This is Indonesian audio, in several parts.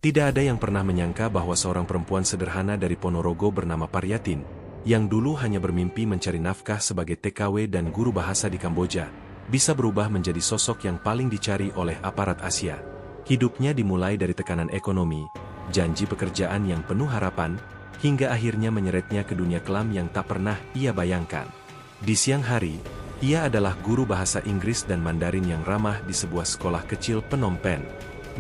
Tidak ada yang pernah menyangka bahwa seorang perempuan sederhana dari Ponorogo bernama Paryatin, yang dulu hanya bermimpi mencari nafkah sebagai TKW dan guru bahasa di Kamboja, bisa berubah menjadi sosok yang paling dicari oleh aparat Asia. Hidupnya dimulai dari tekanan ekonomi, janji pekerjaan yang penuh harapan, hingga akhirnya menyeretnya ke dunia kelam yang tak pernah ia bayangkan. Di siang hari, ia adalah guru bahasa Inggris dan Mandarin yang ramah di sebuah sekolah kecil Phnom Penh.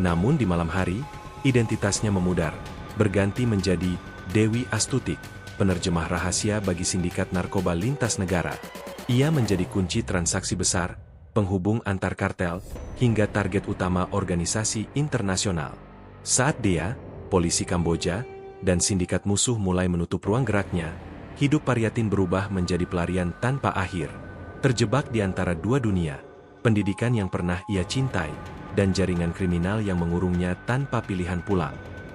Namun di malam hari, identitasnya memudar, berganti menjadi Dewi Astutik, penerjemah rahasia bagi sindikat narkoba lintas negara. Ia menjadi kunci transaksi besar, penghubung antar kartel, hingga target utama organisasi internasional. Saat dia, polisi Kamboja, dan sindikat musuh mulai menutup ruang geraknya, hidup Paryatin berubah menjadi pelarian tanpa akhir. Terjebak di antara dua dunia, pendidikan yang pernah ia cintai, dan jaringan kriminal yang mengurungnya tanpa pilihan pulang.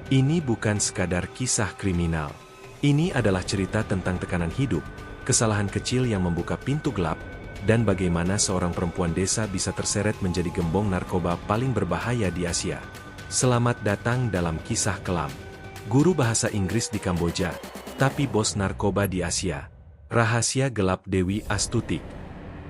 Ini bukan sekadar kisah kriminal. Ini adalah cerita tentang tekanan hidup, kesalahan kecil yang membuka pintu gelap, dan bagaimana seorang perempuan desa bisa terseret menjadi gembong narkoba paling berbahaya di Asia. Selamat datang dalam kisah kelam. Guru bahasa Inggris di Kamboja, tapi bos narkoba di Asia. Rahasia gelap Dewi Astutik.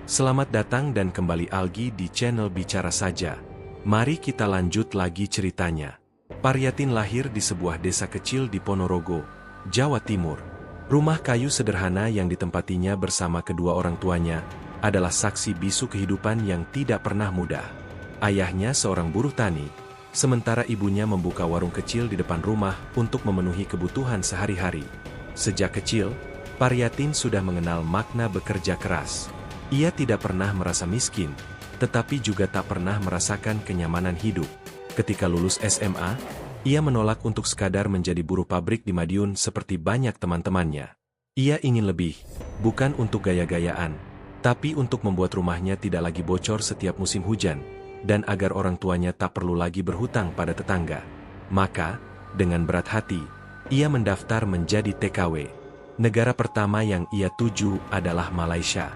Selamat datang dan kembali lagi di channel Bicara Saja. Mari kita lanjut lagi ceritanya. Paryatin lahir di sebuah desa kecil di Ponorogo, Jawa Timur. Rumah kayu sederhana yang ditempatinya bersama kedua orang tuanya adalah saksi bisu kehidupan yang tidak pernah mudah. Ayahnya seorang buruh tani, sementara ibunya membuka warung kecil di depan rumah untuk memenuhi kebutuhan sehari-hari. Sejak kecil, Paryatin sudah mengenal makna bekerja keras. Ia tidak pernah merasa miskin, tetapi juga tak pernah merasakan kenyamanan hidup. Ketika lulus SMA, ia menolak untuk sekadar menjadi buruh pabrik di Madiun seperti banyak teman-temannya. Ia ingin lebih, bukan untuk gaya-gayaan, tapi untuk membuat rumahnya tidak lagi bocor setiap musim hujan, dan agar orang tuanya tak perlu lagi berhutang pada tetangga. Maka, dengan berat hati, ia mendaftar menjadi TKW. Negara pertama yang ia tuju adalah Malaysia.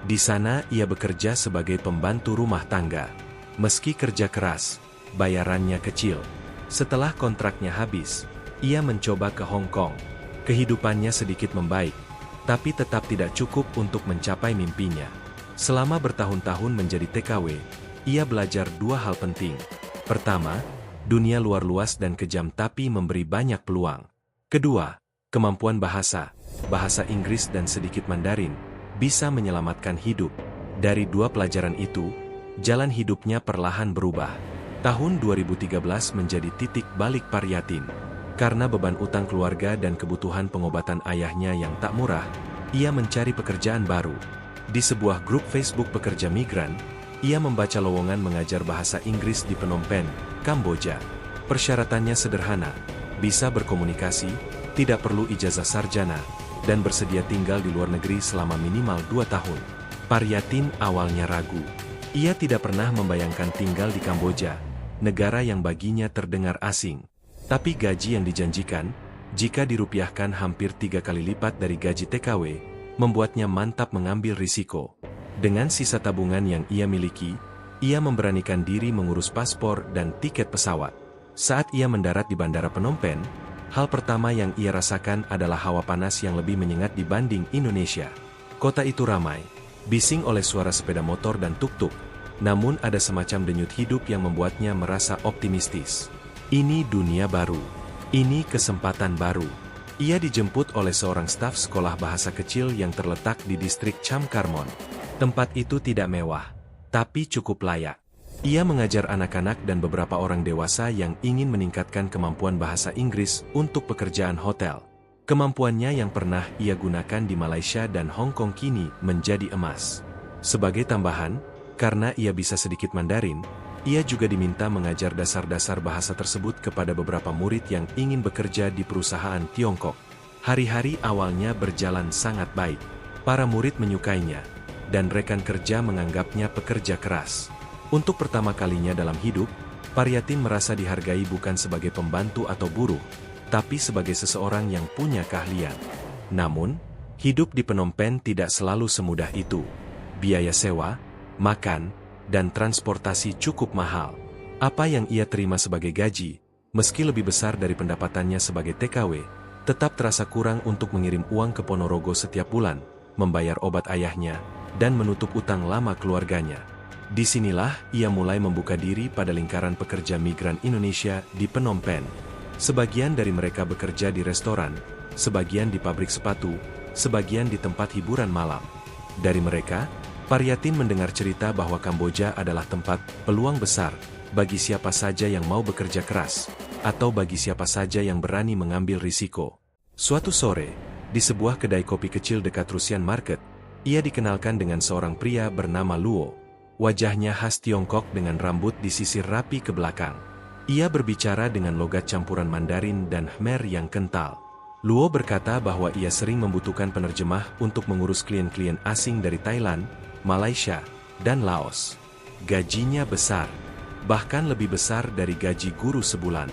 Di sana ia bekerja sebagai pembantu rumah tangga. Meski kerja keras, bayarannya kecil. Setelah kontraknya habis, ia mencoba ke Hong Kong. Kehidupannya sedikit membaik, tapi tetap tidak cukup untuk mencapai mimpinya. Selama bertahun-tahun menjadi TKW, ia belajar dua hal penting. Pertama, dunia luar luas dan kejam tapi memberi banyak peluang. Kedua, kemampuan bahasa Inggris dan sedikit Mandarin, bisa menyelamatkan hidup. Dari dua pelajaran itu, jalan hidupnya perlahan berubah. Tahun 2013 menjadi titik balik Paryatin. Karena beban utang keluarga dan kebutuhan pengobatan ayahnya yang tak murah, ia mencari pekerjaan baru. Di sebuah grup Facebook pekerja migran, ia membaca lowongan mengajar bahasa Inggris di Phnom Penh, Kamboja. Persyaratannya sederhana, bisa berkomunikasi, tidak perlu ijazah sarjana, dan bersedia tinggal di luar negeri selama minimal 2 tahun. Paryatin awalnya ragu. Ia tidak pernah membayangkan tinggal di Kamboja, negara yang baginya terdengar asing. Tapi gaji yang dijanjikan, jika dirupiahkan hampir 3 kali lipat dari gaji TKW, membuatnya mantap mengambil risiko. Dengan sisa tabungan yang ia miliki, ia memberanikan diri mengurus paspor dan tiket pesawat. Saat ia mendarat di Bandara Phnom Penh, hal pertama yang ia rasakan adalah hawa panas yang lebih menyengat dibanding Indonesia. Kota itu ramai, bising oleh suara sepeda motor dan tuk-tuk, namun ada semacam denyut hidup yang membuatnya merasa optimistis. Ini dunia baru. Ini kesempatan baru. Ia dijemput oleh seorang staf sekolah bahasa kecil yang terletak di distrik Cham Karmon. Tempat itu tidak mewah, tapi cukup layak. Ia mengajar anak-anak dan beberapa orang dewasa yang ingin meningkatkan kemampuan bahasa Inggris untuk pekerjaan hotel. Kemampuannya yang pernah ia gunakan di Malaysia dan Hong Kong kini menjadi emas. Sebagai tambahan, karena ia bisa sedikit Mandarin, ia juga diminta mengajar dasar-dasar bahasa tersebut kepada beberapa murid yang ingin bekerja di perusahaan Tiongkok. Hari-hari awalnya berjalan sangat baik. Para murid menyukainya, dan rekan kerja menganggapnya pekerja keras. Untuk pertama kalinya dalam hidup, Paryatin merasa dihargai bukan sebagai pembantu atau buruh, tapi sebagai seseorang yang punya keahlian. Namun, hidup di Phnom Penh tidak selalu semudah itu. Biaya sewa, makan, dan transportasi cukup mahal. Apa yang ia terima sebagai gaji, Meski lebih besar dari pendapatannya sebagai TKW, tetap terasa kurang untuk mengirim uang ke Ponorogo setiap bulan, membayar obat ayahnya, dan menutup utang lama keluarganya. Disinilah ia mulai membuka diri pada lingkaran pekerja migran Indonesia di Phnom Penh. Sebagian dari mereka bekerja di restoran, sebagian di pabrik sepatu, sebagian di tempat hiburan malam. Dari mereka, Paryatin mendengar cerita bahwa Kamboja adalah tempat peluang besar bagi siapa saja yang mau bekerja keras, atau bagi siapa saja yang berani mengambil risiko. Suatu sore, di sebuah kedai kopi kecil dekat Rusian Market, ia dikenalkan dengan seorang pria bernama Luo. Wajahnya khas Tiongkok dengan rambut disisir rapi ke belakang. Ia berbicara dengan logat campuran Mandarin dan Khmer yang kental. Luo berkata bahwa ia sering membutuhkan penerjemah untuk mengurus klien-klien asing dari Thailand, Malaysia, dan Laos. Gajinya besar, bahkan lebih besar dari gaji guru sebulan.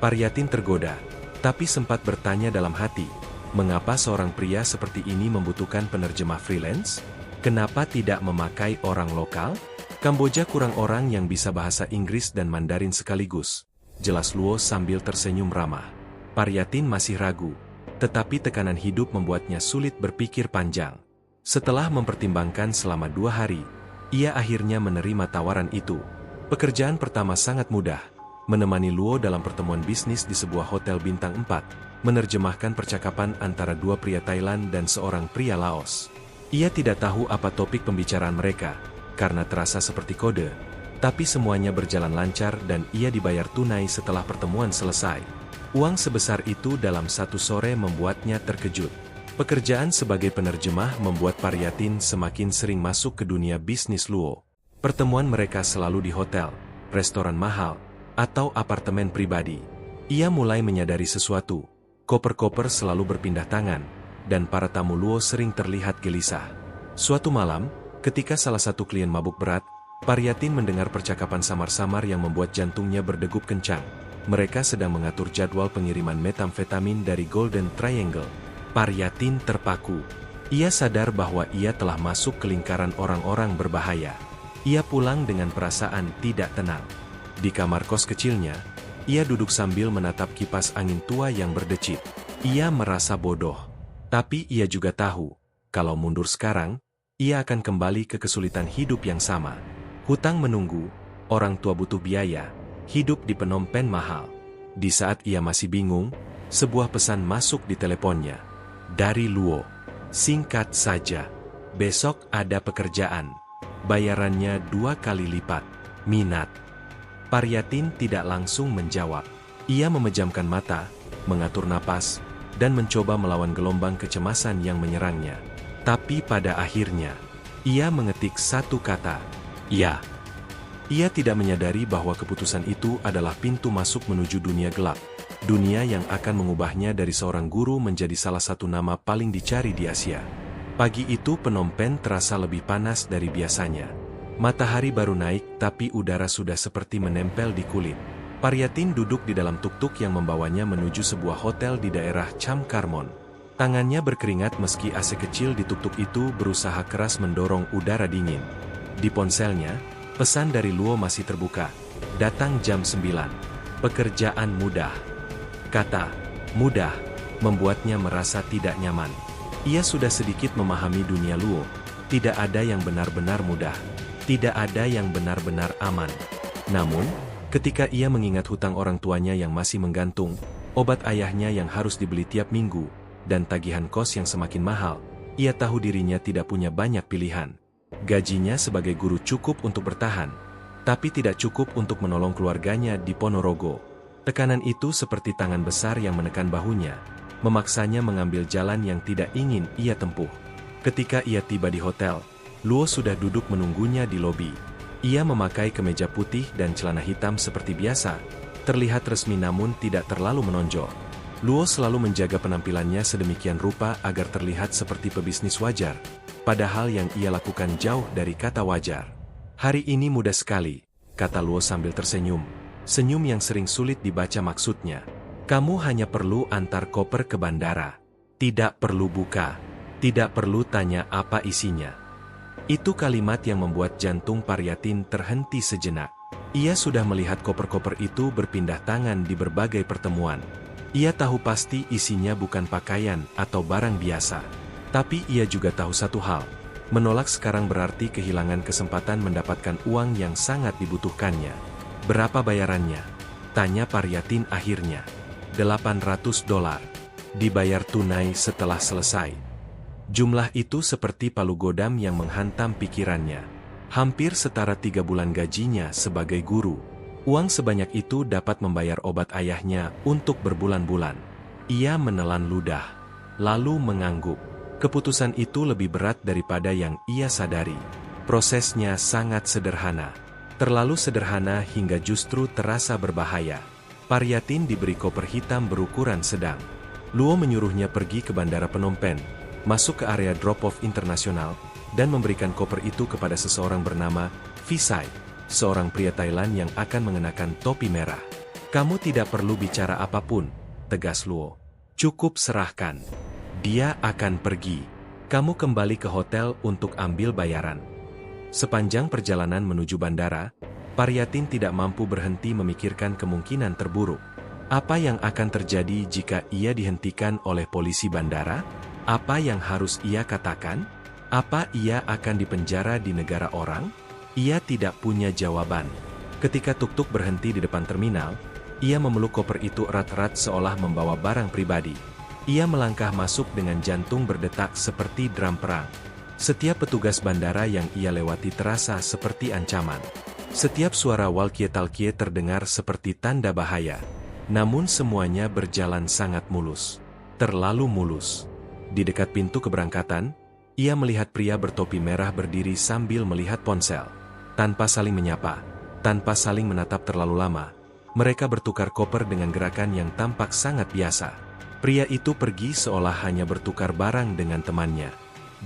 Paryatin tergoda, tapi sempat bertanya dalam hati, mengapa seorang pria seperti ini membutuhkan penerjemah freelance? Kenapa tidak memakai orang lokal? Kamboja kurang orang yang bisa bahasa Inggris dan Mandarin sekaligus, jelas Luo sambil tersenyum ramah. Paryatin masih ragu, tetapi tekanan hidup membuatnya sulit berpikir panjang. Setelah mempertimbangkan selama 2 hari, ia akhirnya menerima tawaran itu. Pekerjaan pertama sangat mudah, menemani Luo dalam pertemuan bisnis di sebuah hotel bintang 4, menerjemahkan percakapan antara 2 pria Thailand dan seorang pria Laos. Ia tidak tahu apa topik pembicaraan mereka, karena terasa seperti kode, tapi semuanya berjalan lancar dan ia dibayar tunai setelah pertemuan selesai. Uang sebesar itu dalam satu sore membuatnya terkejut. Pekerjaan sebagai penerjemah membuat Paryatin semakin sering masuk ke dunia bisnis Luo. Pertemuan mereka selalu di hotel, restoran mahal, atau apartemen pribadi. Ia mulai menyadari sesuatu. Koper-koper selalu berpindah tangan, dan para tamu Luo sering terlihat gelisah. Suatu malam, ketika salah satu klien mabuk berat, Paryatin mendengar percakapan samar-samar yang membuat jantungnya berdegup kencang. Mereka sedang mengatur jadwal pengiriman metamfetamin dari Golden Triangle. Paryatin terpaku. Ia sadar bahwa ia telah masuk ke lingkaran orang-orang berbahaya. Ia pulang dengan perasaan tidak tenang. Di kamar kos kecilnya, ia duduk sambil menatap kipas angin tua yang berdecit. Ia merasa bodoh. Tapi ia juga tahu, kalau mundur sekarang, ia akan kembali ke kesulitan hidup yang sama. Hutang menunggu, orang tua butuh biaya, hidup di Phnom Penh mahal. Di saat ia masih bingung, sebuah pesan masuk di teleponnya. Dari Luo. Singkat saja. Besok ada pekerjaan. Bayarannya 2 kali lipat. Minat. Paryatin tidak langsung menjawab. Ia memejamkan mata, mengatur napas, dan mencoba melawan gelombang kecemasan yang menyerangnya. Tapi pada akhirnya, ia mengetik satu kata. Ya. Ia tidak menyadari bahwa keputusan itu adalah pintu masuk menuju dunia gelap. Dunia yang akan mengubahnya dari seorang guru menjadi salah satu nama paling dicari di Asia. Pagi itu Phnom Penh terasa lebih panas dari biasanya. Matahari baru naik tapi udara sudah seperti menempel di kulit. Paryatin duduk di dalam tuk-tuk yang membawanya menuju sebuah hotel di daerah Cham Karmon. Tangannya berkeringat meski AC kecil di tuk-tuk itu berusaha keras mendorong udara dingin. Di ponselnya, pesan dari Luo masih terbuka. Datang jam 9. Pekerjaan mudah. Kata, mudah, membuatnya merasa tidak nyaman. Ia sudah sedikit memahami dunia Luo. Tidak ada yang benar-benar mudah. Tidak ada yang benar-benar aman. Namun, ketika ia mengingat hutang orang tuanya yang masih menggantung, obat ayahnya yang harus dibeli tiap minggu, dan tagihan kos yang semakin mahal, ia tahu dirinya tidak punya banyak pilihan. Gajinya sebagai guru cukup untuk bertahan, tapi tidak cukup untuk menolong keluarganya di Ponorogo. Tekanan itu seperti tangan besar yang menekan bahunya, memaksanya mengambil jalan yang tidak ingin ia tempuh. Ketika ia tiba di hotel, Luo sudah duduk menunggunya di lobi. Ia memakai kemeja putih dan celana hitam seperti biasa, terlihat resmi namun tidak terlalu menonjol. Luo selalu menjaga penampilannya sedemikian rupa agar terlihat seperti pebisnis wajar, padahal yang ia lakukan jauh dari kata wajar. Hari ini mudah sekali, kata Luo sambil tersenyum. Senyum yang sering sulit dibaca maksudnya. Kamu hanya perlu antar koper ke bandara. Tidak perlu buka. Tidak perlu tanya apa isinya. Itu kalimat yang membuat jantung Paryatin terhenti sejenak. Ia sudah melihat koper-koper itu berpindah tangan di berbagai pertemuan. Ia tahu pasti isinya bukan pakaian atau barang biasa. Tapi ia juga tahu satu hal. Menolak sekarang berarti kehilangan kesempatan mendapatkan uang yang sangat dibutuhkannya. Berapa bayarannya? Tanya Paryatin akhirnya. $800. Dibayar tunai setelah selesai. Jumlah itu seperti palu godam yang menghantam pikirannya. Hampir setara 3 bulan gajinya sebagai guru. Uang sebanyak itu dapat membayar obat ayahnya untuk berbulan-bulan. Ia menelan ludah, lalu mengangguk. Keputusan itu lebih berat daripada yang ia sadari. Prosesnya sangat sederhana. Terlalu sederhana hingga justru terasa berbahaya. Paryatin diberi koper hitam berukuran sedang. Luo menyuruhnya pergi ke Bandara Phnom Penh, masuk ke area drop-off internasional, dan memberikan koper itu kepada seseorang bernama Visai, seorang pria Thailand yang akan mengenakan topi merah. Kamu tidak perlu bicara apapun, tegas Luo. Cukup serahkan. Dia akan pergi. Kamu kembali ke hotel untuk ambil bayaran. Sepanjang perjalanan menuju bandara, Paryatin tidak mampu berhenti memikirkan kemungkinan terburuk. Apa yang akan terjadi jika ia dihentikan oleh polisi bandara? Apa yang harus ia katakan? Apa ia akan dipenjara di negara orang? Ia tidak punya jawaban. Ketika tuk-tuk berhenti di depan terminal, ia memeluk koper itu erat-erat seolah membawa barang pribadi. Ia melangkah masuk dengan jantung berdetak seperti drum perang. Setiap petugas bandara yang ia lewati terasa seperti ancaman. Setiap suara walkie-talkie terdengar seperti tanda bahaya. Namun semuanya berjalan sangat mulus. Terlalu mulus. Di dekat pintu keberangkatan, ia melihat pria bertopi merah berdiri sambil melihat ponsel. Tanpa saling menyapa, tanpa saling menatap terlalu lama, mereka bertukar koper dengan gerakan yang tampak sangat biasa. Pria itu pergi seolah hanya bertukar barang dengan temannya.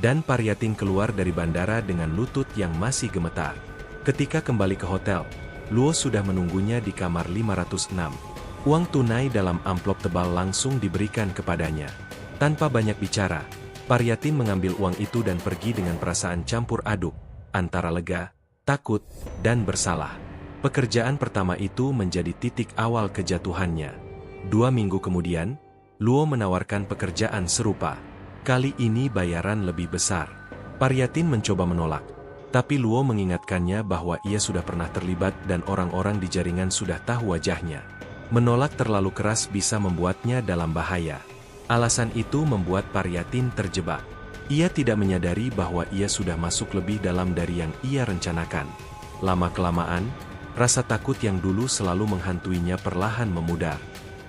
Dan Paryatin keluar dari bandara dengan lutut yang masih gemetar. Ketika kembali ke hotel, Luo sudah menunggunya di kamar 506. Uang tunai dalam amplop tebal langsung diberikan kepadanya. Tanpa banyak bicara, Paryatin mengambil uang itu dan pergi dengan perasaan campur aduk, antara lega, takut, dan bersalah. Pekerjaan pertama itu menjadi titik awal kejatuhannya. 2 minggu kemudian, Luo menawarkan pekerjaan serupa. Kali ini bayaran lebih besar. Paryatin mencoba menolak, tapi Luo mengingatkannya bahwa ia sudah pernah terlibat dan orang-orang di jaringan sudah tahu wajahnya. Menolak terlalu keras bisa membuatnya dalam bahaya. Alasan itu membuat Paryatin terjebak. Ia tidak menyadari bahwa ia sudah masuk lebih dalam dari yang ia rencanakan. Lama-kelamaan, rasa takut yang dulu selalu menghantuinya perlahan memudar.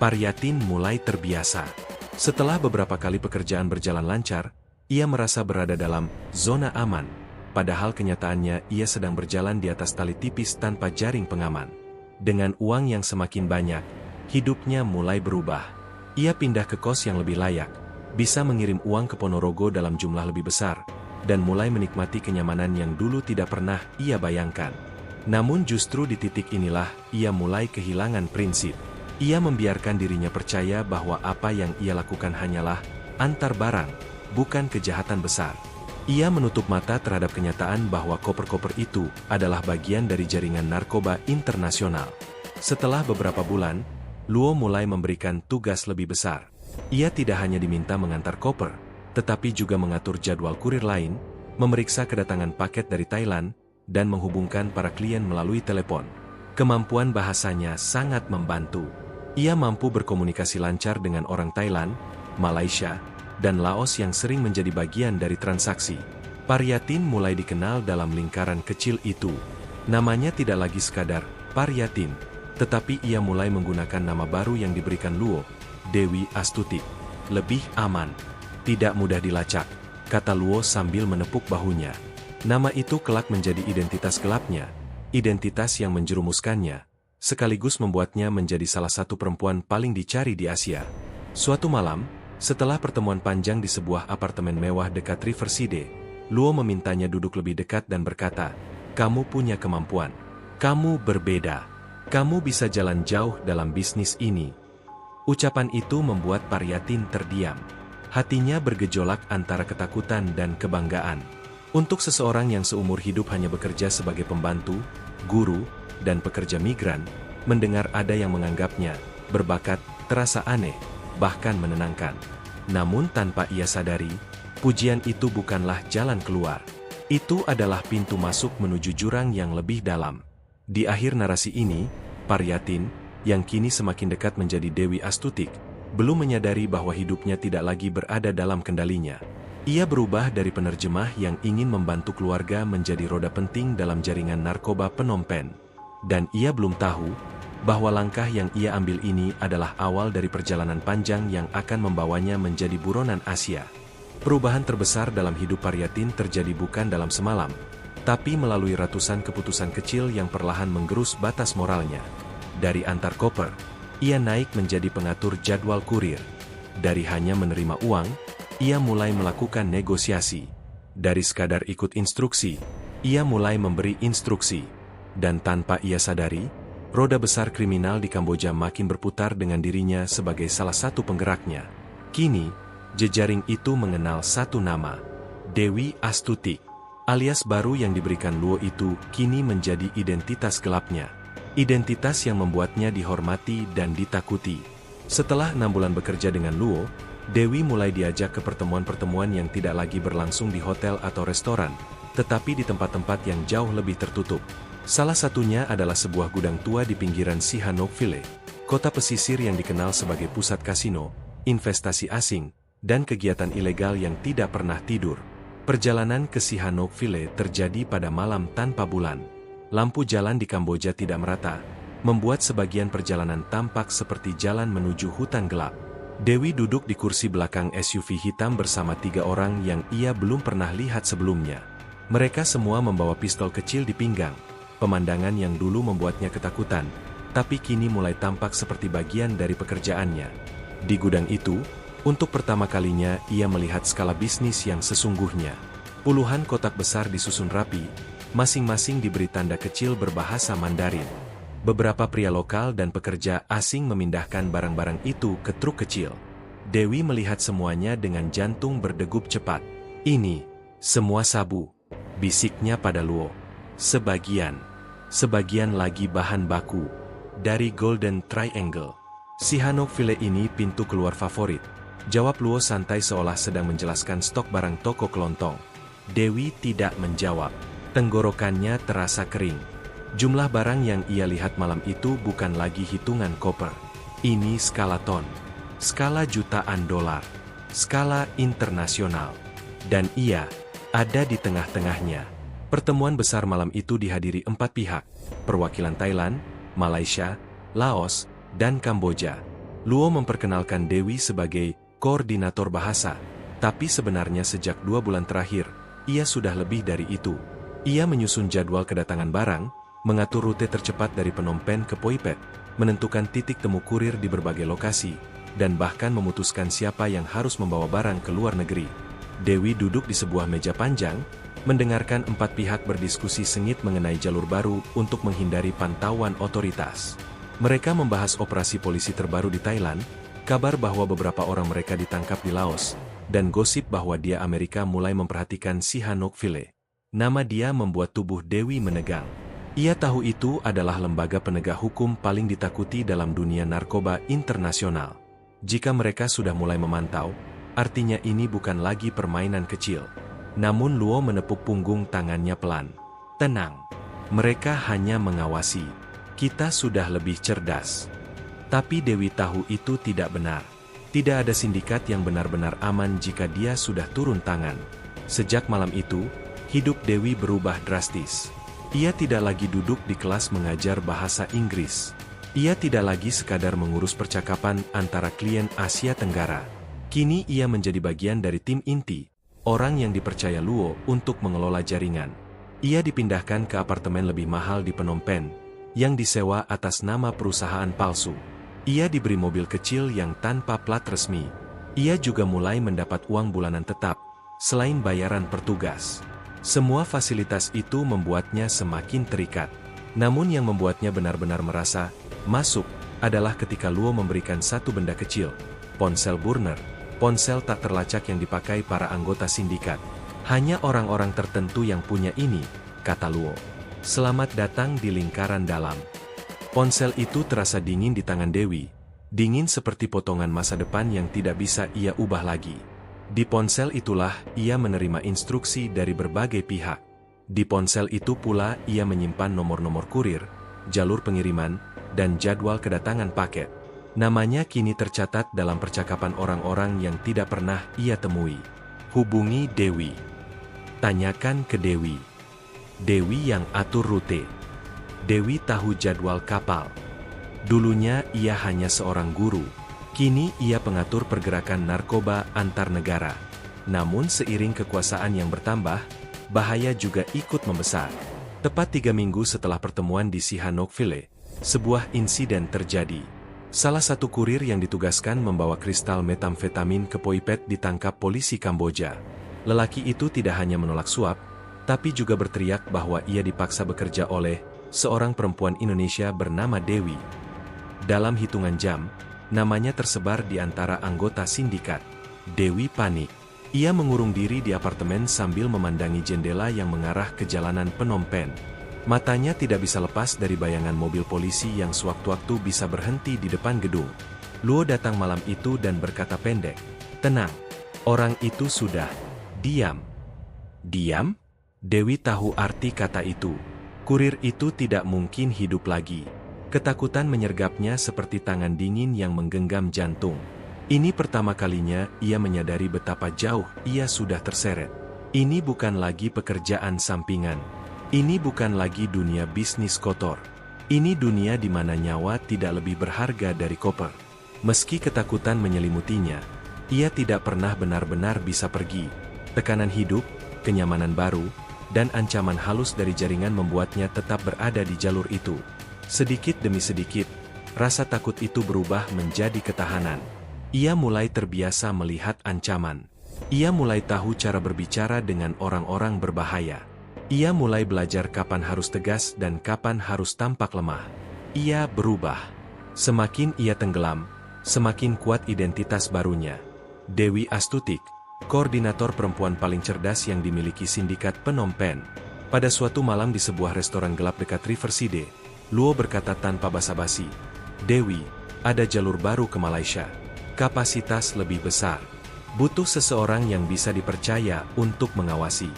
Paryatin mulai terbiasa. Setelah beberapa kali pekerjaan berjalan lancar, ia merasa berada dalam zona aman. Padahal kenyataannya ia sedang berjalan di atas tali tipis tanpa jaring pengaman. Dengan uang yang semakin banyak, hidupnya mulai berubah. Ia pindah ke kos yang lebih layak, bisa mengirim uang ke Ponorogo dalam jumlah lebih besar, dan mulai menikmati kenyamanan yang dulu tidak pernah ia bayangkan. Namun justru di titik inilah ia mulai kehilangan prinsip. Ia membiarkan dirinya percaya bahwa apa yang ia lakukan hanyalah antar barang, bukan kejahatan besar. Ia menutup mata terhadap kenyataan bahwa koper-koper itu adalah bagian dari jaringan narkoba internasional. Setelah beberapa bulan, Luo mulai memberikan tugas lebih besar. Ia tidak hanya diminta mengantar koper, tetapi juga mengatur jadwal kurir lain, memeriksa kedatangan paket dari Thailand, dan menghubungkan para klien melalui telepon. Kemampuan bahasanya sangat membantu. Ia mampu berkomunikasi lancar dengan orang Thailand, Malaysia, dan Laos yang sering menjadi bagian dari transaksi. Paryatin mulai dikenal dalam lingkaran kecil itu. Namanya tidak lagi sekadar Paryatin, tetapi ia mulai menggunakan nama baru yang diberikan Luo, Dewi Astuti. Lebih aman, tidak mudah dilacak, kata Luo sambil menepuk bahunya. Nama itu kelak menjadi identitas gelapnya, identitas yang menjerumuskannya, sekaligus membuatnya menjadi salah satu perempuan paling dicari di Asia. Suatu malam, setelah pertemuan panjang di sebuah apartemen mewah dekat Riverside, Luo memintanya duduk lebih dekat dan berkata, "Kamu punya kemampuan. Kamu berbeda. Kamu bisa jalan jauh dalam bisnis ini." Ucapan itu membuat Paryatin terdiam. Hatinya bergejolak antara ketakutan dan kebanggaan. Untuk seseorang yang seumur hidup hanya bekerja sebagai pembantu, guru, dan pekerja migran, mendengar ada yang menganggapnya berbakat, terasa aneh, bahkan menenangkan. Namun tanpa ia sadari, pujian itu bukanlah jalan keluar. Itu adalah pintu masuk menuju jurang yang lebih dalam. Di akhir narasi ini, Paryatin, yang kini semakin dekat menjadi Dewi Astutik, belum menyadari bahwa hidupnya tidak lagi berada dalam kendalinya. Ia berubah dari penerjemah yang ingin membantu keluarga menjadi roda penting dalam jaringan narkoba Phnom Penh. Dan ia belum tahu bahwa langkah yang ia ambil ini adalah awal dari perjalanan panjang yang akan membawanya menjadi buronan Asia. Perubahan terbesar dalam hidup Paryatin terjadi bukan dalam semalam, tapi melalui ratusan keputusan kecil yang perlahan menggerus batas moralnya. Dari antar koper, ia naik menjadi pengatur jadwal kurir. Dari hanya menerima uang, ia mulai melakukan negosiasi. Dari sekadar ikut instruksi, ia mulai memberi instruksi. Dan tanpa ia sadari, roda besar kriminal di Kamboja makin berputar dengan dirinya sebagai salah satu penggeraknya. Kini, jejaring itu mengenal satu nama, Dewi Astutik. Alias baru yang diberikan Luo itu kini menjadi identitas gelapnya. Identitas yang membuatnya dihormati dan ditakuti. Setelah 6 bulan bekerja dengan Luo, Dewi mulai diajak ke pertemuan-pertemuan yang tidak lagi berlangsung di hotel atau restoran, tetapi di tempat-tempat yang jauh lebih tertutup. Salah satunya adalah sebuah gudang tua di pinggiran Sihanoukville, kota pesisir yang dikenal sebagai pusat kasino, investasi asing, dan kegiatan ilegal yang tidak pernah tidur. Perjalanan ke Sihanoukville terjadi pada malam tanpa bulan. Lampu jalan di Kamboja tidak merata, membuat sebagian perjalanan tampak seperti jalan menuju hutan gelap. Dewi duduk di kursi belakang SUV hitam bersama 3 orang yang ia belum pernah lihat sebelumnya. Mereka semua membawa pistol kecil di pinggang. Pemandangan yang dulu membuatnya ketakutan, tapi kini mulai tampak seperti bagian dari pekerjaannya. Di gudang itu, untuk pertama kalinya ia melihat skala bisnis yang sesungguhnya. Puluhan kotak besar disusun rapi, masing-masing diberi tanda kecil berbahasa Mandarin. Beberapa pria lokal dan pekerja asing memindahkan barang-barang itu ke truk kecil. Dewi melihat semuanya dengan jantung berdegup cepat. "Ini semua sabu," bisiknya pada Luo. Sebagian lagi bahan baku dari Golden Triangle. Sihanoukville ini pintu keluar favorit," jawab Luo santai seolah sedang menjelaskan stok barang toko kelontong. Dewi tidak menjawab. Tenggorokannya terasa kering. Jumlah barang yang ia lihat malam itu bukan lagi hitungan koper. Ini skala ton, skala jutaan dolar, skala internasional. Dan ia ada di tengah-tengahnya. Pertemuan besar malam itu dihadiri 4 pihak, perwakilan Thailand, Malaysia, Laos, dan Kamboja. Luo memperkenalkan Dewi sebagai koordinator bahasa, tapi sebenarnya sejak 2 bulan terakhir, ia sudah lebih dari itu. Ia menyusun jadwal kedatangan barang, mengatur rute tercepat dari Phnom Penh ke Poipet, menentukan titik temu kurir di berbagai lokasi, dan bahkan memutuskan siapa yang harus membawa barang ke luar negeri. Dewi duduk di sebuah meja panjang, mendengarkan 4 pihak berdiskusi sengit mengenai jalur baru untuk menghindari pantauan otoritas. Mereka membahas operasi polisi terbaru di Thailand, kabar bahwa beberapa orang mereka ditangkap di Laos, dan gosip bahwa dia Amerika mulai memperhatikan Sihanoukville. Nama dia membuat tubuh Dewi menegang. Ia tahu itu adalah lembaga penegak hukum paling ditakuti dalam dunia narkoba internasional. Jika mereka sudah mulai memantau, artinya ini bukan lagi permainan kecil. Namun Luo menepuk punggung tangannya pelan. "Tenang, mereka hanya mengawasi. Kita sudah lebih cerdas." Tapi Dewi tahu itu tidak benar. Tidak ada sindikat yang benar-benar aman jika dia sudah turun tangan. Sejak malam itu, hidup Dewi berubah drastis. Ia tidak lagi duduk di kelas mengajar bahasa Inggris. Ia tidak lagi sekadar mengurus percakapan antara klien Asia Tenggara. Kini ia menjadi bagian dari tim inti, orang yang dipercaya Luo untuk mengelola jaringan. Ia dipindahkan ke apartemen lebih mahal di Phnom Penh, yang disewa atas nama perusahaan palsu. Ia diberi mobil kecil yang tanpa plat resmi. Ia juga mulai mendapat uang bulanan tetap, selain bayaran per tugas. Semua fasilitas itu membuatnya semakin terikat. Namun yang membuatnya benar-benar merasa masuk adalah ketika Luo memberikan satu benda kecil, ponsel burner, ponsel tak terlacak yang dipakai para anggota sindikat. "Hanya orang-orang tertentu yang punya ini," kata Luo. Selamat datang di lingkaran dalam. Ponsel itu terasa dingin di tangan Dewi, dingin seperti potongan masa depan yang tidak bisa ia ubah lagi. Di ponsel itulah ia menerima instruksi dari berbagai pihak. Di ponsel itu pula ia menyimpan nomor-nomor kurir, jalur pengiriman, dan jadwal kedatangan paket. Namanya kini tercatat dalam percakapan orang-orang yang tidak pernah ia temui. Hubungi Dewi. Tanyakan ke Dewi. Dewi yang atur rute. Dewi tahu jadwal kapal. Dulunya ia hanya seorang guru. Kini ia pengatur pergerakan narkoba antar negara. Namun seiring kekuasaan yang bertambah, bahaya juga ikut membesar. Tepat 3 minggu setelah pertemuan di Sihanoukville, sebuah insiden terjadi. Salah satu kurir yang ditugaskan membawa kristal metamfetamin ke Poipet ditangkap polisi Kamboja. Lelaki itu tidak hanya menolak suap, tapi juga berteriak bahwa ia dipaksa bekerja oleh seorang perempuan Indonesia bernama Dewi. Dalam hitungan jam, namanya tersebar di antara anggota sindikat. Dewi panik. Ia mengurung diri di apartemen sambil memandangi jendela yang mengarah ke jalanan Phnom Penh. Matanya tidak bisa lepas dari bayangan mobil polisi yang sewaktu-waktu bisa berhenti di depan gedung. Luo datang malam itu dan berkata pendek, "Tenang, orang itu sudah diam." Diam? Dewi tahu arti kata itu. Kurir itu tidak mungkin hidup lagi. Ketakutan menyergapnya seperti tangan dingin yang menggenggam jantung. Ini pertama kalinya ia menyadari betapa jauh ia sudah terseret. Ini bukan lagi pekerjaan sampingan. Ini bukan lagi dunia bisnis kotor. Ini dunia di mana nyawa tidak lebih berharga dari koper. Meski ketakutan menyelimutinya, ia tidak pernah benar-benar bisa pergi. Tekanan hidup, kenyamanan baru, dan ancaman halus dari jaringan membuatnya tetap berada di jalur itu. Sedikit demi sedikit, rasa takut itu berubah menjadi ketahanan. Ia mulai terbiasa melihat ancaman. Ia mulai tahu cara berbicara dengan orang-orang berbahaya. Ia mulai belajar kapan harus tegas dan kapan harus tampak lemah. Ia berubah. Semakin ia tenggelam, semakin kuat identitas barunya. Dewi Astutik, koordinator perempuan paling cerdas yang dimiliki sindikat Phnom Penh. Pada suatu malam di sebuah restoran gelap dekat Riverside, Luo berkata tanpa basa-basi, "Dewi, ada jalur baru ke Malaysia. Kapasitas lebih besar. Butuh seseorang yang bisa dipercaya untuk mengawasi."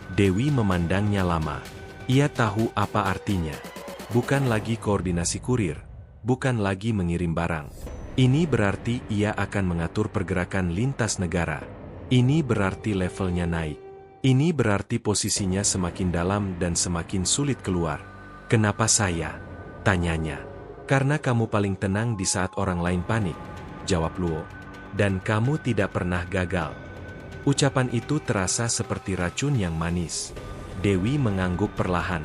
Dewi memandangnya lama. Ia tahu apa artinya. Bukan lagi koordinasi kurir, bukan lagi mengirim barang. Ini berarti ia akan mengatur pergerakan lintas negara. Ini berarti levelnya naik. Ini berarti posisinya semakin dalam dan semakin sulit keluar. "Kenapa saya?" tanyanya. "Karena kamu paling tenang di saat orang lain panik," jawab Luo. "Dan kamu tidak pernah gagal." Ucapan itu terasa seperti racun yang manis. Dewi mengangguk perlahan.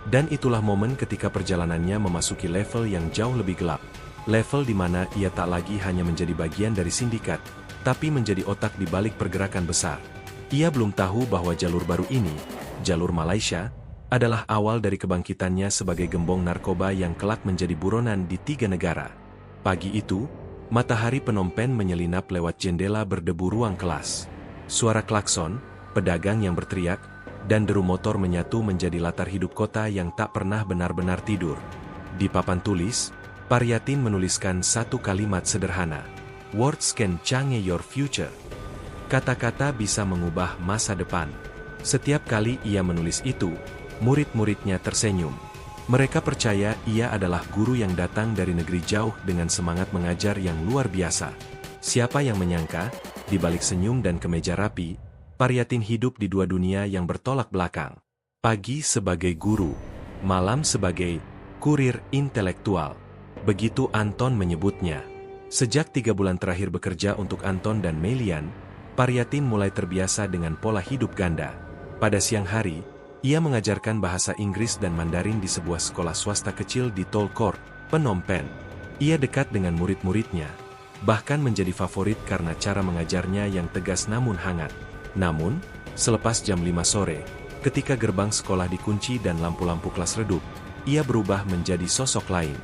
Dan itulah momen ketika perjalanannya memasuki level yang jauh lebih gelap. Level di mana ia tak lagi hanya menjadi bagian dari sindikat, tapi menjadi otak di balik pergerakan besar. Ia belum tahu bahwa jalur baru ini, jalur Malaysia, adalah awal dari kebangkitannya sebagai gembong narkoba yang kelak menjadi buronan di 3 negara. Pagi itu, matahari Phnom Penh menyelinap lewat jendela berdebu ruang kelas. Suara klakson, pedagang yang berteriak, dan deru motor menyatu menjadi latar hidup kota yang tak pernah benar-benar tidur. Di papan tulis, Paryatin menuliskan satu kalimat sederhana, "Words can change your future." Kata-kata bisa mengubah masa depan. Setiap kali ia menulis itu, murid-muridnya tersenyum. Mereka percaya ia adalah guru yang datang dari negeri jauh dengan semangat mengajar yang luar biasa. Siapa yang menyangka, di balik senyum dan kemeja rapi, Paryatin hidup di dua dunia yang bertolak belakang. Pagi sebagai guru, malam sebagai kurir intelektual. Begitu Anton menyebutnya. Sejak 3 bulan terakhir bekerja untuk Anton dan Melian, Paryatin mulai terbiasa dengan pola hidup ganda. Pada siang hari, ia mengajarkan bahasa Inggris dan Mandarin di sebuah sekolah swasta kecil di Tolkor, Phnom Penh. Ia dekat dengan murid-muridnya, bahkan menjadi favorit karena cara mengajarnya yang tegas namun hangat. Namun, selepas jam 5 sore, ketika gerbang sekolah dikunci dan lampu-lampu kelas redup, ia berubah menjadi sosok lain.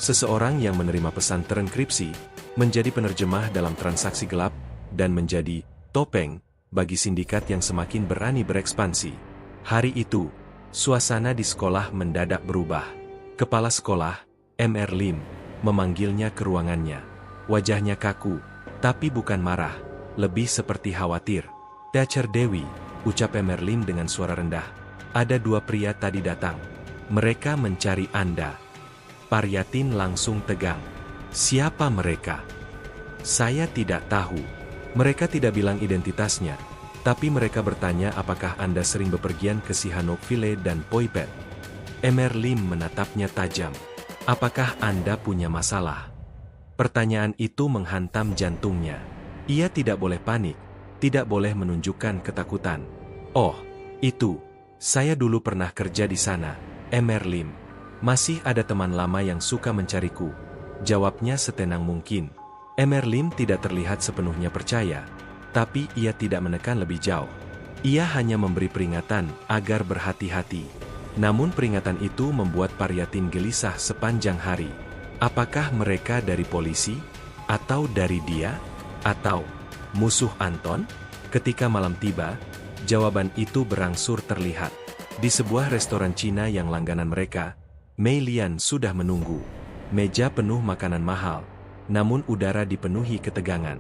Seseorang yang menerima pesan terenkripsi, menjadi penerjemah dalam transaksi gelap, dan menjadi topeng bagi sindikat yang semakin berani berekspansi. Hari itu, Suasana di sekolah mendadak berubah. Kepala sekolah, Mr. Lim, memanggilnya ke ruangannya. Wajahnya kaku, tapi bukan marah, lebih seperti khawatir. "Teacher Dewi," ucap Mr. Lim dengan suara rendah. "Ada 2 pria tadi datang. Mereka mencari Anda." Paryatin langsung tegang. "Siapa mereka?" "Saya tidak tahu. Mereka tidak bilang identitasnya. Tapi mereka bertanya apakah Anda sering bepergian ke Sihanoukville dan Poipet." Mr. Lim menatapnya tajam. "Apakah Anda punya masalah?" Pertanyaan itu menghantam jantungnya. Ia tidak boleh panik, tidak boleh menunjukkan ketakutan. "Oh, itu. Saya dulu pernah kerja di sana, Mr. Lim. Masih ada teman lama yang suka mencariku," jawabnya setenang mungkin. Mr. Lim tidak terlihat sepenuhnya percaya. Tapi ia tidak menekan lebih jauh. Ia hanya memberi peringatan agar berhati-hati. Namun peringatan itu membuat Paryatin gelisah sepanjang hari. Apakah mereka dari polisi? Atau dari dia? Atau musuh Anton? Ketika malam tiba, jawaban itu berangsur terlihat. Di sebuah restoran Cina yang langganan mereka, Mei Lian sudah menunggu. Meja penuh makanan mahal, namun udara dipenuhi ketegangan.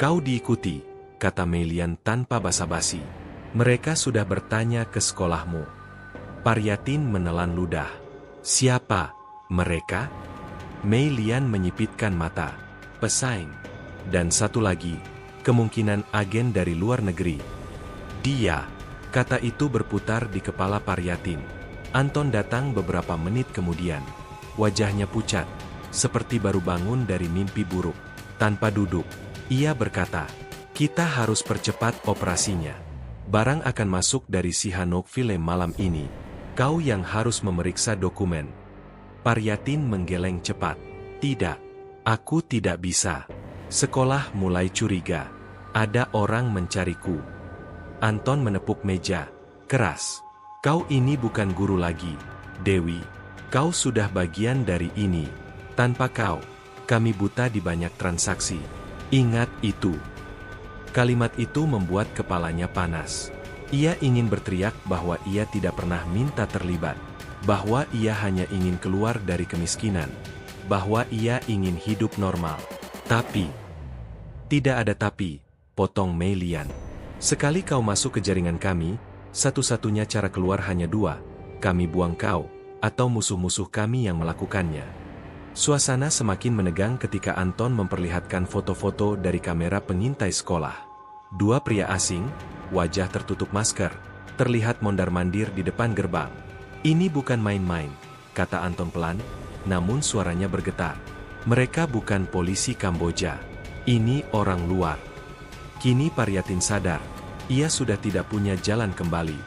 "Kau diikuti," kata Mei Lian tanpa basa-basi. "Mereka sudah bertanya ke sekolahmu." Paryatin menelan ludah. "Siapa mereka?" Mei Lian menyipitkan mata. "Pesaing. Dan satu lagi, kemungkinan agen dari luar negeri." "Dia," kata itu berputar di kepala Paryatin. Anton datang beberapa menit kemudian. Wajahnya pucat, seperti baru bangun dari mimpi buruk. Tanpa duduk, ia berkata, "Kita harus percepat operasinya. Barang akan masuk dari Sihanoukville malam ini. Kau yang harus memeriksa dokumen." Paryatin menggeleng cepat. "Tidak. Aku tidak bisa." Sekolah mulai curiga. Ada orang mencariku. Anton menepuk meja, keras. "Kau ini bukan guru lagi, Dewi. Kau sudah bagian dari ini. Tanpa kau, kami buta di banyak transaksi. Ingat itu." Kalimat itu membuat kepalanya panas. Ia ingin berteriak bahwa ia tidak pernah minta terlibat, bahwa ia hanya ingin keluar dari kemiskinan, bahwa ia ingin hidup normal. Tapi, "Tidak ada tapi," potong Mei Lian. "Sekali kau masuk ke jaringan kami, satu-satunya cara keluar hanya 2, kami buang kau, atau musuh-musuh kami yang melakukannya." Suasana semakin menegang ketika Anton memperlihatkan foto-foto dari kamera pengintai sekolah. 2 pria asing, wajah tertutup masker, terlihat mondar-mandir di depan gerbang. "Ini bukan main-main," kata Anton pelan, namun suaranya bergetar. "Mereka bukan polisi Kamboja. Ini orang luar." Kini Paryatin sadar, ia sudah tidak punya jalan kembali.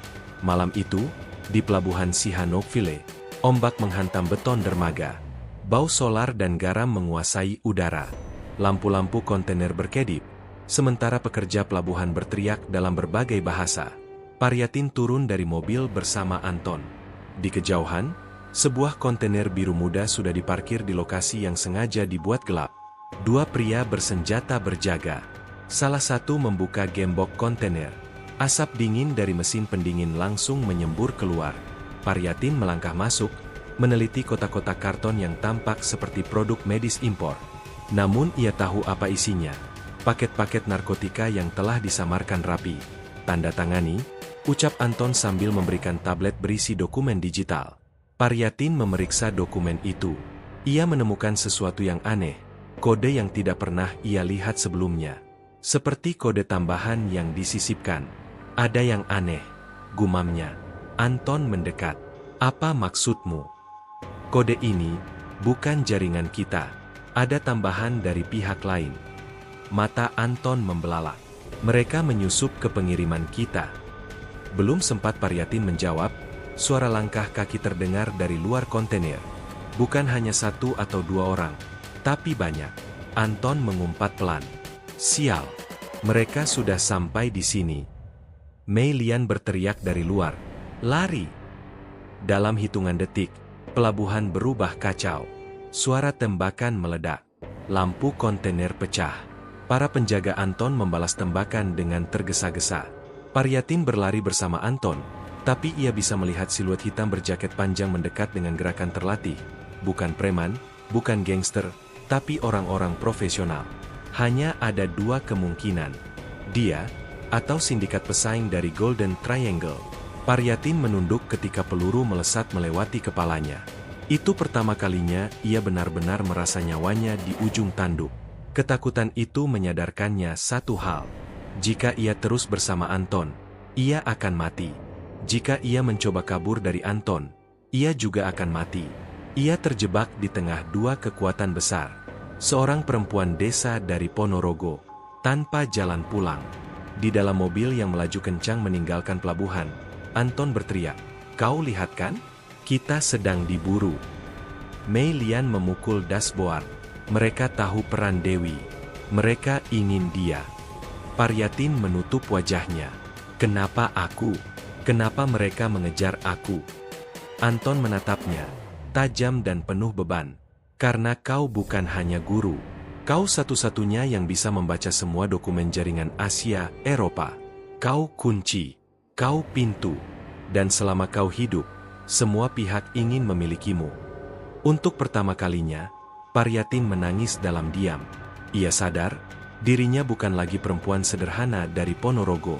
Malam itu, di pelabuhan Sihanoukville, ombak menghantam beton dermaga. Bau solar dan garam menguasai udara. Lampu-lampu kontainer berkedip, sementara pekerja pelabuhan berteriak dalam berbagai bahasa. Paryatin turun dari mobil bersama Anton. Di kejauhan, sebuah kontainer biru muda sudah diparkir di lokasi yang sengaja dibuat gelap. 2 pria bersenjata berjaga. Salah satu membuka gembok kontainer. Asap dingin dari mesin pendingin langsung menyembur keluar. Paryatin melangkah masuk, meneliti kotak-kotak karton yang tampak seperti produk medis impor. Namun ia tahu apa isinya. Paket-paket narkotika yang telah disamarkan rapi. "Tanda tangani," ucap Anton sambil memberikan tablet berisi dokumen digital. Paryatin memeriksa dokumen itu. Ia menemukan sesuatu yang aneh, kode yang tidak pernah ia lihat sebelumnya. Seperti kode tambahan yang disisipkan. "Ada yang aneh," gumamnya. Anton mendekat. "Apa maksudmu?" "Kode ini bukan jaringan kita. Ada tambahan dari pihak lain." Mata Anton membelalak. "Mereka menyusup ke pengiriman kita." Belum sempat Paryatin menjawab, suara langkah kaki terdengar dari luar kontainer. Bukan hanya 1 atau 2 orang, tapi banyak. Anton mengumpat pelan. "Sial, mereka sudah sampai di sini." Mei Lian berteriak dari luar, "Lari!" Dalam hitungan detik, pelabuhan berubah kacau. Suara tembakan meledak. Lampu kontainer pecah. Para penjaga Anton membalas tembakan dengan tergesa-gesa. Paryatin berlari bersama Anton, Tapi ia bisa melihat siluet hitam berjaket panjang mendekat dengan gerakan terlatih. Bukan preman, bukan gangster, tapi orang-orang profesional. Hanya ada dua kemungkinan. Dia, atau sindikat pesaing dari Golden Triangle. Paryatin menunduk ketika peluru melesat melewati kepalanya. Itu pertama kalinya ia benar-benar merasa nyawanya di ujung tanduk. Ketakutan itu menyadarkannya satu hal. Jika ia terus bersama Anton, ia akan mati. Jika ia mencoba kabur dari Anton, ia juga akan mati. Ia terjebak di tengah dua kekuatan besar. Seorang perempuan desa dari Ponorogo, tanpa jalan pulang. Di dalam mobil yang melaju kencang meninggalkan pelabuhan, Anton berteriak, "Kau lihat kan? Kita sedang diburu." Mei Lian memukul dashboard. Mereka tahu peran Dewi. Mereka ingin dia. Paryatin menutup wajahnya. "Kenapa aku? Kenapa mereka mengejar aku?" Anton menatapnya, tajam dan penuh beban. "Karena kau bukan hanya guru. Kau satu-satunya yang bisa membaca semua dokumen jaringan Asia, Eropa. Kau kunci. Kau pintu. Dan selama kau hidup, semua pihak ingin memilikimu." Untuk pertama kalinya, Paryatin menangis dalam diam. Ia sadar, dirinya bukan lagi perempuan sederhana dari Ponorogo.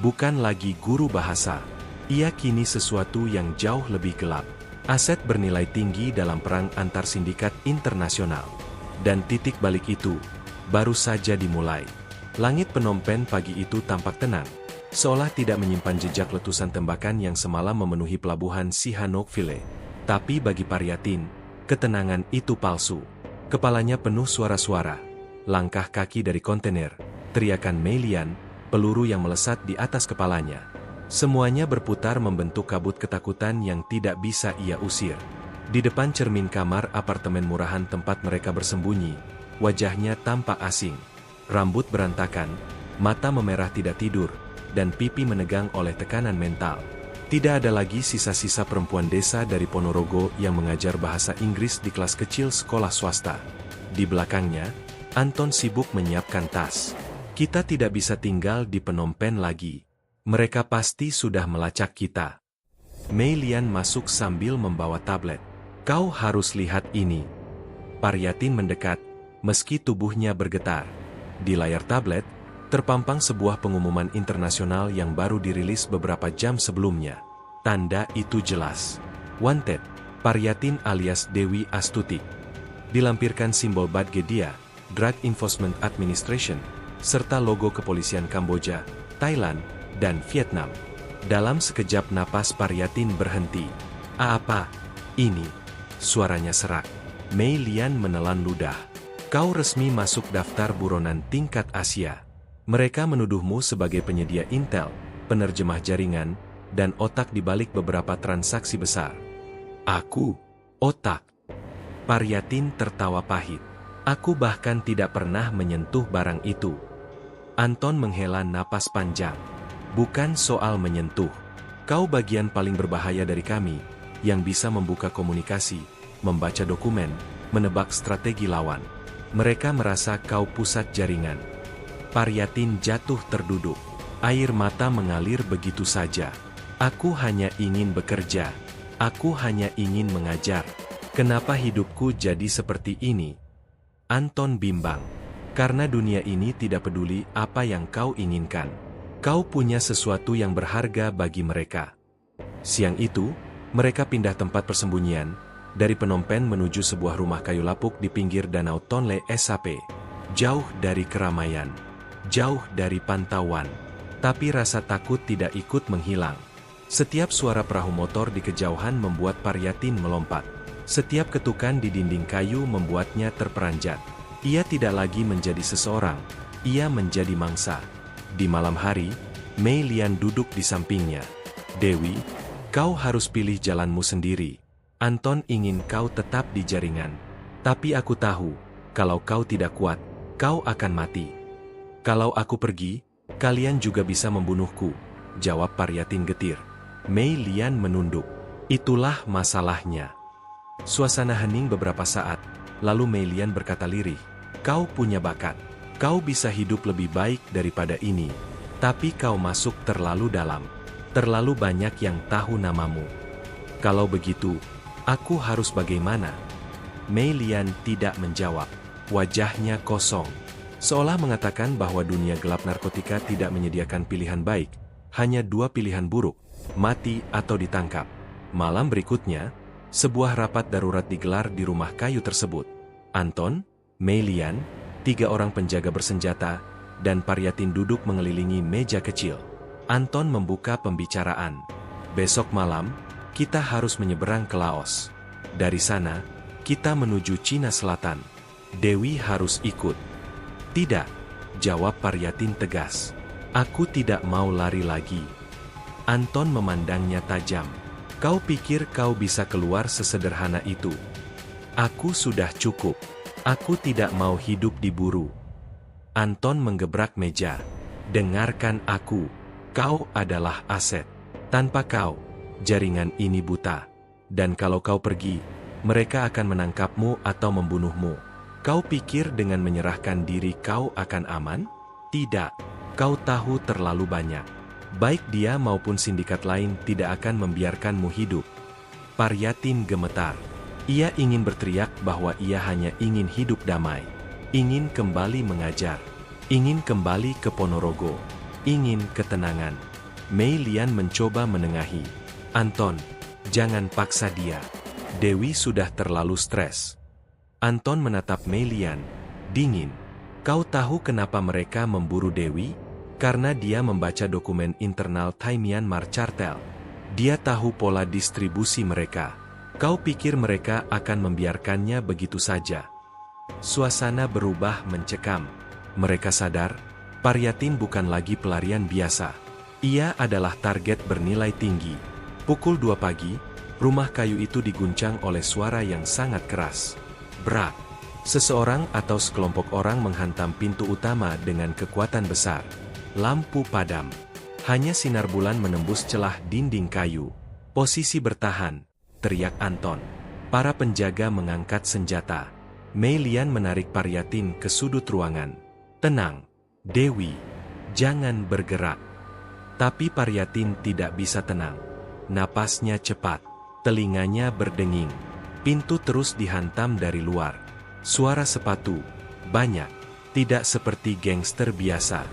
Bukan lagi guru bahasa. Ia kini sesuatu yang jauh lebih gelap. Aset bernilai tinggi dalam perang antar sindikat internasional. Dan titik balik itu baru saja dimulai. Langit Phnom Penh pagi itu tampak tenang, seolah tidak menyimpan jejak letusan tembakan yang semalam memenuhi pelabuhan Sihanoukville. Tapi bagi Paryatin, ketenangan itu palsu. Kepalanya penuh suara-suara, langkah kaki dari kontainer, teriakan Mei Lian, peluru yang melesat di atas kepalanya. Semuanya berputar membentuk kabut ketakutan yang tidak bisa ia usir. Di depan cermin kamar apartemen murahan tempat mereka bersembunyi, wajahnya tampak asing. Rambut berantakan, mata memerah tidak tidur, dan pipi menegang oleh tekanan mental. Tidak ada lagi sisa-sisa perempuan desa dari Ponorogo yang mengajar bahasa Inggris di kelas kecil sekolah swasta. Di belakangnya, Anton sibuk menyiapkan tas. "Kita tidak bisa tinggal di Phnom Penh lagi. Mereka pasti sudah melacak kita." Mei Lian masuk sambil membawa tablet. "Kau harus lihat ini." Paryatin mendekat, meski tubuhnya bergetar. Di layar tablet, terpampang sebuah pengumuman internasional yang baru dirilis beberapa jam sebelumnya. Tanda itu jelas. Wanted, Paryatin alias Dewi Astuti. Dilampirkan simbol Badgedia, Drug Enforcement Administration, serta logo kepolisian Kamboja, Thailand, dan Vietnam. Dalam sekejap napas Paryatin berhenti. "Apa ini?" Suaranya serak. Mei Lian menelan ludah. "Kau resmi masuk daftar buronan tingkat Asia. Mereka menuduhmu sebagai penyedia intel, penerjemah jaringan, dan otak di balik beberapa transaksi besar." "Aku? Otak?" Paryatin tertawa pahit. "Aku bahkan tidak pernah menyentuh barang itu." Anton menghela napas panjang. "Bukan soal menyentuh. Kau bagian paling berbahaya dari kami, yang bisa membuka komunikasi, membaca dokumen, menebak strategi lawan. Mereka merasa kau pusat jaringan." Paryatin jatuh terduduk. Air mata mengalir begitu saja. "Aku hanya ingin bekerja. Aku hanya ingin mengajar. Kenapa hidupku jadi seperti ini?" Anton bimbang. "Karena dunia ini tidak peduli apa yang kau inginkan. Kau punya sesuatu yang berharga bagi mereka." Siang itu, mereka pindah tempat persembunyian, dari Phnom Penh menuju sebuah rumah kayu lapuk di pinggir danau Tonle Sap. Jauh dari keramaian. Jauh dari pantauan. Tapi rasa takut tidak ikut menghilang. Setiap suara perahu motor di kejauhan membuat Paryatin melompat. Setiap ketukan di dinding kayu membuatnya terperanjat. Ia tidak lagi menjadi seseorang, ia menjadi mangsa. Di malam hari, Mei Lian duduk di sampingnya. "Dewi, kau harus pilih jalanmu sendiri. Anton ingin kau tetap di jaringan. Tapi aku tahu, kalau kau tidak kuat, kau akan mati. Kalau aku pergi, kalian juga bisa membunuhku," jawab Paryatin getir. Mei Lian menunduk. "Itulah masalahnya." Suasana hening beberapa saat, lalu Mei Lian berkata lirih, "Kau punya bakat. Kau bisa hidup lebih baik daripada ini. Tapi kau masuk terlalu dalam. Terlalu banyak yang tahu namamu. Kalau begitu, aku harus bagaimana? Mei Lian tidak menjawab. Wajahnya kosong. Seolah mengatakan bahwa dunia gelap narkotika tidak menyediakan pilihan baik. Hanya dua pilihan buruk, mati atau ditangkap. Malam berikutnya, sebuah rapat darurat digelar di rumah kayu tersebut. Anton, Mei Lian, 3 orang penjaga bersenjata, dan Paryatin duduk mengelilingi meja kecil. Anton membuka pembicaraan. Besok malam, kita harus menyeberang ke Laos. Dari sana, kita menuju Cina Selatan. Dewi harus ikut. Tidak, jawab Paryatin tegas. Aku tidak mau lari lagi. Anton memandangnya tajam. Kau pikir kau bisa keluar sesederhana itu? Aku sudah cukup. Aku tidak mau hidup diburu. Anton menggebrak meja. Dengarkan aku. Kau adalah aset. Tanpa kau, jaringan ini buta. Dan kalau kau pergi, mereka akan menangkapmu atau membunuhmu. Kau pikir dengan menyerahkan diri kau akan aman? Tidak. Kau tahu terlalu banyak. Baik dia maupun sindikat lain tidak akan membiarkanmu hidup. Paryatin gemetar. Ia ingin berteriak bahwa ia hanya ingin hidup damai. Ingin kembali mengajar. Ingin kembali ke Ponorogo. Ingin ketenangan. Mei Lian mencoba menengahi. Anton, jangan paksa dia. Dewi sudah terlalu stres. Anton menatap Mei Lian, dingin. Kau tahu kenapa mereka memburu Dewi? Karena dia membaca dokumen internal Thai Myanmar Cartel. Dia tahu pola distribusi mereka. Kau pikir mereka akan membiarkannya begitu saja? Suasana berubah mencekam. Mereka sadar, Paryatin bukan lagi pelarian biasa. Ia adalah target bernilai tinggi. Pukul 2 pagi, rumah kayu itu diguncang oleh suara yang sangat keras. Brak. Seseorang atau sekelompok orang menghantam pintu utama dengan kekuatan besar. Lampu padam. Hanya sinar bulan menembus celah dinding kayu. Posisi bertahan, teriak Anton. Para penjaga mengangkat senjata. Mei Lian menarik Paryatin ke sudut ruangan. Tenang, Dewi. Jangan bergerak. Tapi Paryatin tidak bisa tenang. Napasnya cepat. Telinganya berdenging. Pintu terus dihantam dari luar. Suara sepatu. Banyak. Tidak seperti gangster biasa.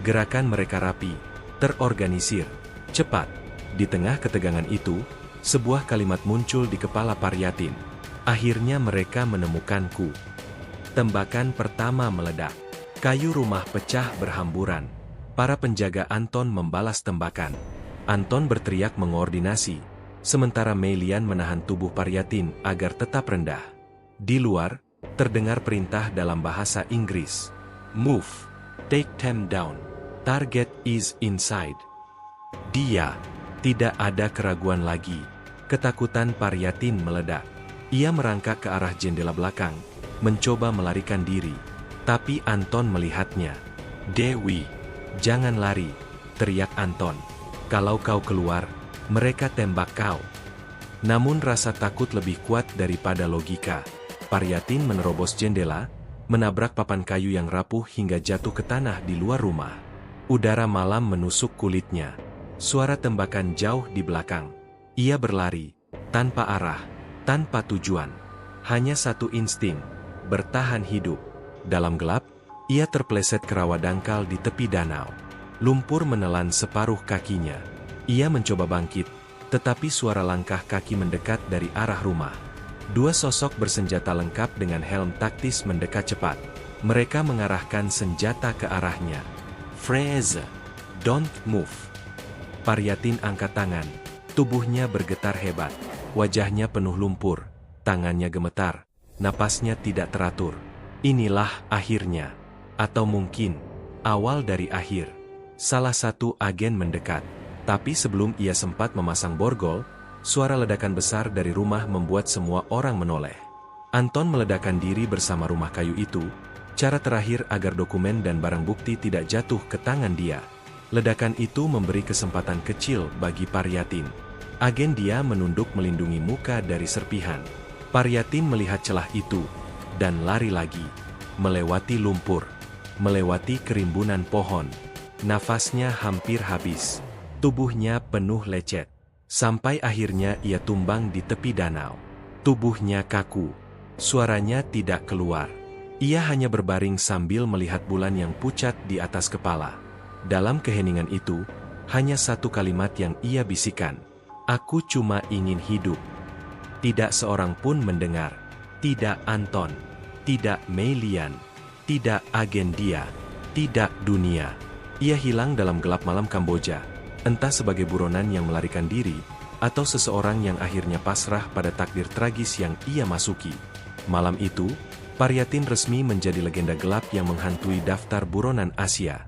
Gerakan mereka rapi. Terorganisir. Cepat. Di tengah ketegangan itu, sebuah kalimat muncul di kepala Paryatin. Akhirnya mereka menemukanku. Tembakan pertama meledak. Kayu rumah pecah berhamburan. Para penjaga Anton membalas tembakan. Anton berteriak mengoordinasi. Sementara Mei Lian menahan tubuh Paryatin agar tetap rendah. Di luar, terdengar perintah dalam bahasa Inggris. Move. Take them down. Target is inside. Dia. Tidak ada keraguan lagi. Ketakutan Paryatin meledak. Ia merangkak ke arah jendela belakang, mencoba melarikan diri. Tapi Anton melihatnya. Dewi. Jangan lari, teriak Anton. Kalau kau keluar, mereka tembak kau. Namun rasa takut lebih kuat daripada logika. Paryatin menerobos jendela, menabrak papan kayu yang rapuh hingga jatuh ke tanah di luar rumah. Udara malam menusuk kulitnya. Suara tembakan jauh di belakang. Ia berlari, tanpa arah, tanpa tujuan. Hanya satu insting, bertahan hidup. Dalam gelap, ia terpeleset ke rawa dangkal di tepi danau. Lumpur menelan separuh kakinya. Ia mencoba bangkit, tetapi suara langkah kaki mendekat dari arah rumah. 2 sosok bersenjata lengkap dengan helm taktis mendekat cepat. Mereka mengarahkan senjata ke arahnya. Freeze! Don't move! Paryatin angkat tangan. Tubuhnya bergetar hebat. Wajahnya penuh lumpur. Tangannya gemetar. Napasnya tidak teratur. Inilah akhirnya. Atau mungkin, awal dari akhir. Salah satu agen mendekat. Tapi sebelum ia sempat memasang borgol, suara ledakan besar dari rumah membuat semua orang menoleh. Anton meledakkan diri bersama rumah kayu itu, cara terakhir agar dokumen dan barang bukti tidak jatuh ke tangan dia. Ledakan itu memberi kesempatan kecil bagi Paryatin. Agen dia menunduk melindungi muka dari serpihan. Paryatin melihat celah itu, dan lari lagi. Melewati lumpur, melewati kerimbunan pohon. Nafasnya hampir habis. Tubuhnya penuh lecet. Sampai akhirnya ia tumbang di tepi danau. Tubuhnya kaku. Suaranya tidak keluar. Ia hanya berbaring sambil melihat bulan yang pucat di atas kepala. Dalam keheningan itu, hanya satu kalimat yang ia bisikan. Aku cuma ingin hidup. Tidak seorang pun mendengar. Tidak Anton. Tidak Meilian. Tidak agen dia. Tidak dunia. Ia hilang dalam gelap malam Kamboja. Entah sebagai buronan yang melarikan diri, atau seseorang yang akhirnya pasrah pada takdir tragis yang ia masuki. Malam itu, Paryatin resmi menjadi legenda gelap yang menghantui daftar buronan Asia.